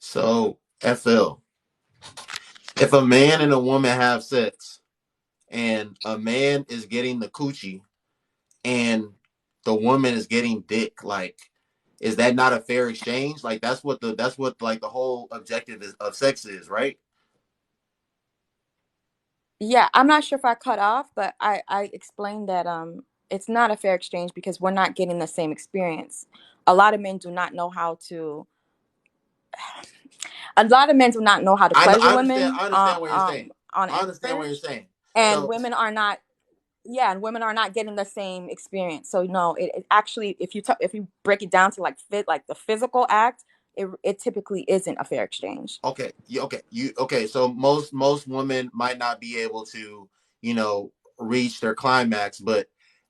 So, FL, if a man and a woman have sex and a man is getting the coochie and the woman is getting dick, like, is that not a fair exchange? Like, that's what like the whole objective is of sex is, right? Yeah, I'm not sure if I cut off, but I explained that it's not a fair exchange because we're not getting the same experience. A lot of men do not know how to a lot of men do not know how to I know, pleasure women I understand what you're saying. on I understand what you're average, saying. and So, women are not yeah, and women are not getting the same experience. So no, it actually if you break it down to like the physical act, it typically isn't a fair exchange. okay, okay. So most women might not be able to, you know, reach their climax, but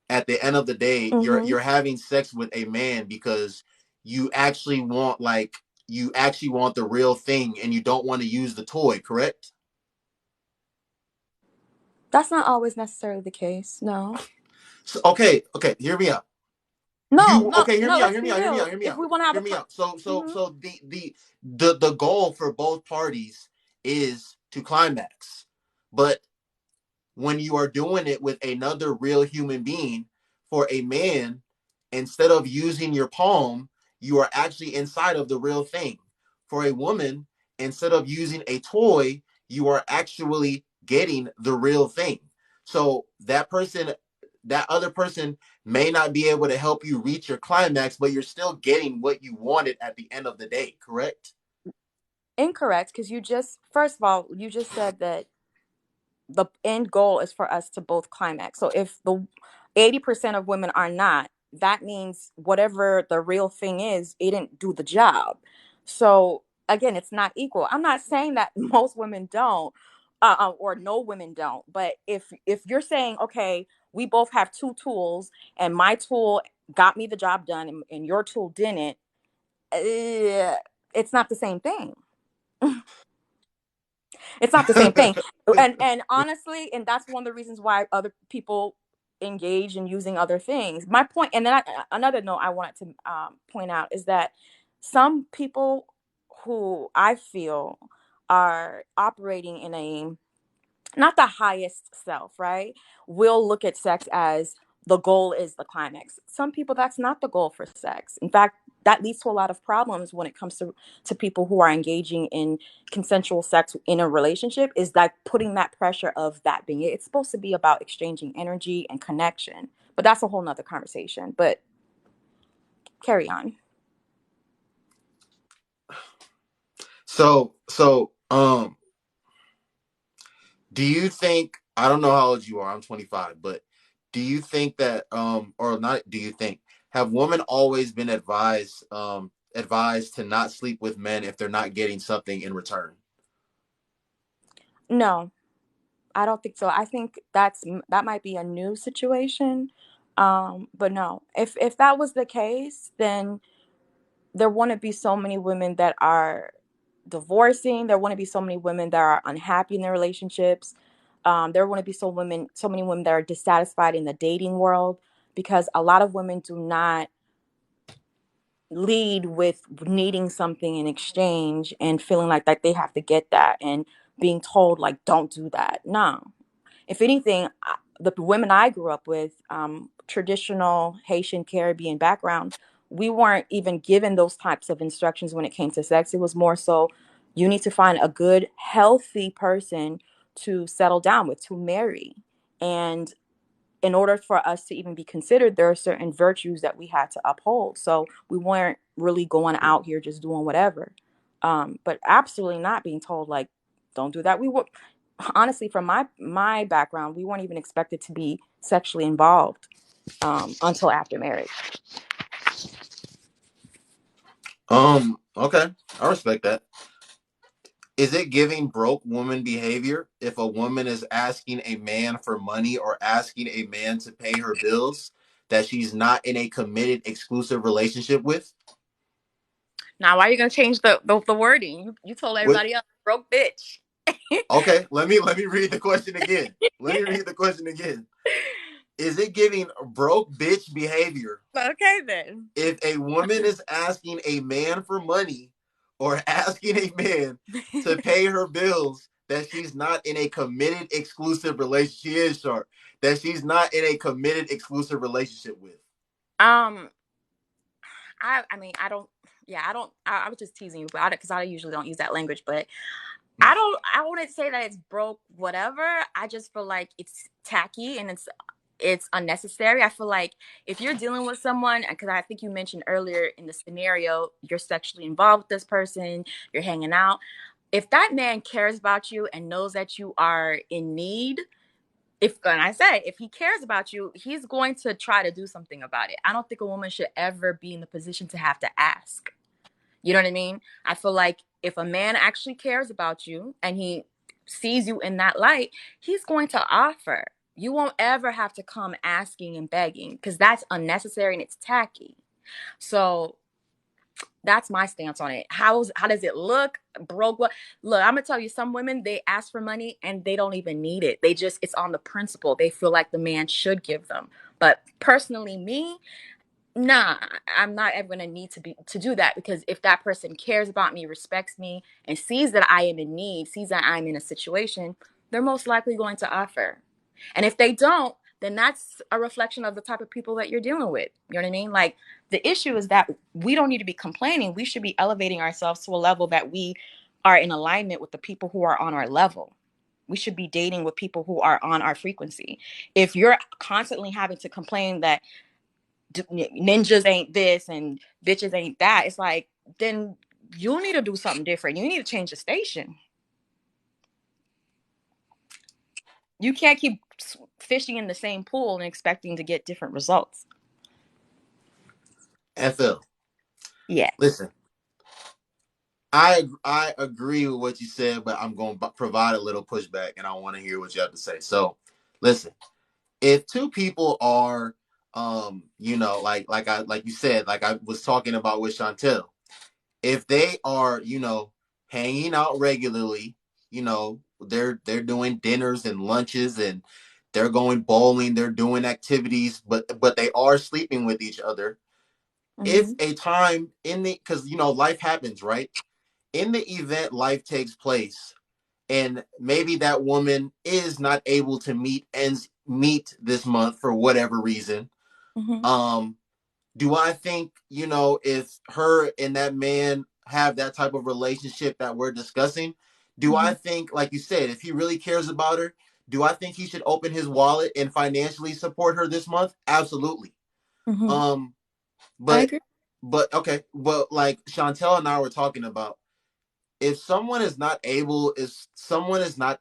at the end of the day, Hmm. you're having sex with a man because you actually want like you actually want the real thing and you don't want to use the toy, correct? That's not always necessarily the case. No. So, okay, hear me out. No, You no, okay? Hear no. me out. Let's Hear me be out. Hear me real. out. Hear me If out. we want to have Hear a me con, out. So hmm the goal for both parties is to climax, but when you are doing it with another real human being, for a man, instead of using your palm, you are actually inside of the real thing. For a woman, instead of using a toy, you are actually getting the real thing. So that other person may not be able to help you reach your climax, but you're still getting what you wanted at the end of the day, correct? incorrect, because you just first of all you just said that the end goal is for us to both climax. So if the 80% of women are not, that means whatever the real thing is, it didn't do the job. So again, it's not equal. I'm not saying that most women don't, or no women don't. But if you're saying, okay, we both have two tools, and my tool got me the job done, and your tool didn't, it's not the same thing. It's not the same thing. And honestly, and that's one of the reasons why other people engage in using other things. My point, and then another note I wanted to point out is that some people who I feel are operating in a not the highest self, right? Will look at sex as the goal is the climax. Some people, that's not the goal for sex. In fact, that leads to a lot of problems when it comes to people who are engaging in consensual sex in a relationship, is like putting that pressure of that being it. It's supposed to be about exchanging energy and connection, but that's a whole nother conversation. But carry on. So do you think, I don't know how old you are, I'm 25, but do you think that or not do you think, have women always been advised to not sleep with men if they're not getting something in return? No, I don't think so. I think that might be a new situation. But no, if that was the case, then there wouldn't be so many women that are divorcing. There wouldn't be so many women that are unhappy in their relationships. There wouldn't be so many women that are dissatisfied in the dating world, because a lot of women do not lead with needing something in exchange and feeling like that they have to get that, and being told like don't do that. No, if anything, the women I grew up with, traditional Haitian Caribbean background, we weren't even given those types of instructions when it came to sex. It was more so you need to find a good, healthy person to settle down with, to marry. And in order for us to even be considered, there are certain virtues that we had to uphold. So we weren't really going out here just doing whatever. But absolutely not being told like, don't do that. We were honestly, from my background, we weren't even expected to be sexually involved until after marriage. Okay, I respect that. Is it giving broke woman behavior if a woman is asking a man for money or asking a man to pay her bills that she's not in a committed exclusive relationship with? Now, why are you gonna change the wording? You told What? everybody else broke bitch. Okay, let me read the question again. Let me read the question again. Is it giving broke bitch behavior Okay then. if a woman is asking a man for money or asking a man to pay her bills that she's not in a committed exclusive relationship. She is short. That she's not in a committed exclusive relationship with. Um, I mean, I don't. Yeah, I don't. I was just teasing you, but because I usually don't use that language. But I don't. I wouldn't say that it's broke. Whatever. I just feel like it's tacky and it's unnecessary. I feel like if you're dealing with someone, because I think you mentioned earlier in the scenario, you're sexually involved with this person, you're hanging out. If that man cares about you and knows that you are in need, if and I said if he cares about you, he's going to try to do something about it. I don't think a woman should ever be in the position to have to ask. You know what I mean? I feel like if a man actually cares about you and he sees you in that light, he's going to offer. You won't ever have to come asking and begging because that's unnecessary and it's tacky. So that's my stance on it. How does it look? Broke what? Look, I'm gonna tell you, some women they ask for money and they don't even need it. They just it's on the principle. They feel like the man should give them. But personally, me, nah, I'm not ever gonna need to do that because if that person cares about me, respects me, and sees that I am in need, sees that I'm in a situation, they're most likely going to offer. And if they don't, then that's a reflection of the type of people that you're dealing with. You know what I mean? Like the issue is that we don't need to be complaining. We should be elevating ourselves to a level that we are in alignment with the people who are on our level. We should be dating with people who are on our frequency. If you're constantly having to complain that ninjas ain't this and bitches ain't that, it's like then you need to do something different. You need to change the station. You can't keep fishing in the same pool and expecting to get different results. FL. Yeah. Listen, I agree with what you said, but I'm going to provide a little pushback, and I want to hear what you have to say. So, listen, if two people are, like you said, like I was talking about with Chantel, if they are, hanging out regularly, they're doing dinners and lunches and they're going bowling, they're doing activities, but they are sleeping with each other. If Mm-hmm. a time in the because life happens, right? In the event life takes place and maybe that woman is not able to meet this month for whatever reason, Mm-hmm. um do I think, if her and that man have that type of relationship that we're discussing, do Mm-hmm. I think, like you said, if he really cares about her, do I think he should open his wallet and financially support her this month? Absolutely. Mm-hmm. Um, I but agree. okay, but like Chantel and I were talking about, if someone is not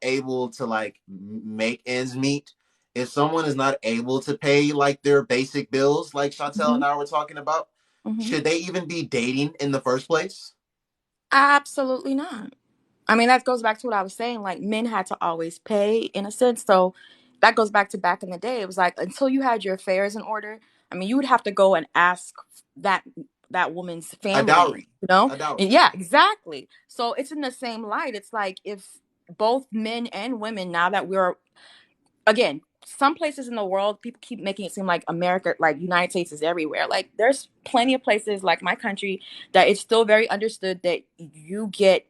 able to like make ends meet, if someone is not able to pay like their basic bills, like Chantel Mm-hmm. and I were talking about, Mm-hmm. should they even be dating in the first place? Absolutely not. I mean, that goes back to what I was saying. Like, men had to always pay in a sense. So that goes back to back in the day. It was like until you had your affairs in order. I mean, you would have to go and ask that that woman's A family. dowry. You know? A dowry. And yeah, exactly. So it's in the same light. It's like if both men and women, now that we're again, some places in the world, people keep making it seem like America, like United States is everywhere. Like there's plenty of places like my country that it's still very understood that you get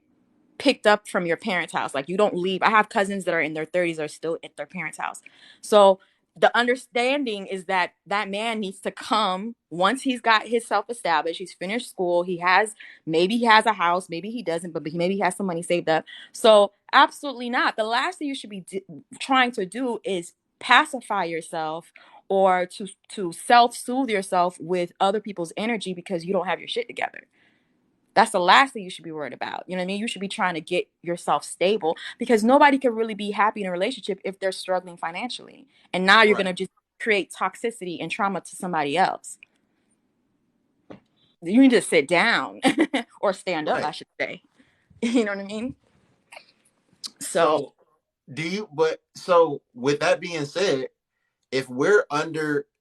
picked up from your parents' house. Like you don't leave. I have cousins that are in their 30s are still at their parents' house. So the understanding is that that man needs to come once he's got himself established. He's finished school. Maybe he has a house. Maybe he doesn't, but maybe he has some money saved up. So absolutely not. The last thing you should be trying to do is pacify yourself or to self-soothe yourself with other people's energy because you don't have your shit together. That's the last thing you should be worried about. You know what I mean? You should be trying to get yourself stable because nobody can really be happy in a relationship if they're struggling financially. And now you're going Right. to just create toxicity and trauma to somebody else. You need to sit down or stand up, I Right. should say. You know what I mean? So, So so with that being said,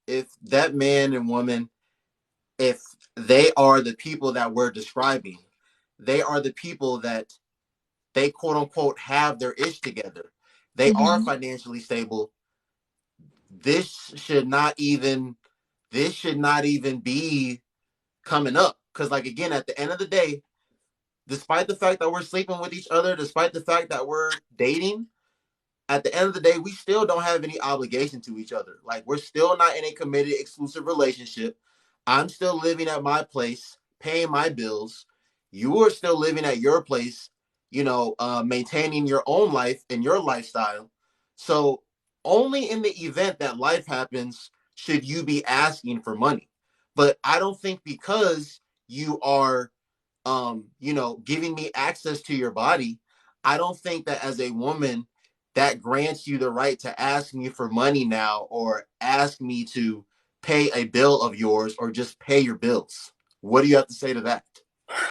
if that man and woman, if they are the people that we're describing, they are the people that they quote unquote have their ish together. They are mhm, financially stable. This should not even be coming up. Because like again, at the end of the day, despite the fact that we're sleeping with each other, despite the fact that we're dating, at the end of the day, we still don't have any obligation to each other. Like, we're still not in a committed, exclusive relationship. I'm still living at my place, paying my bills. You are still living at your place, maintaining your own life and your lifestyle. So, only in the event that life happens should you be asking for money. But I don't think because you are giving me access to your body, I don't think that as a woman that grants you the right to ask me for money now or ask me to pay a bill of yours or just pay your bills. What do you have to say to that?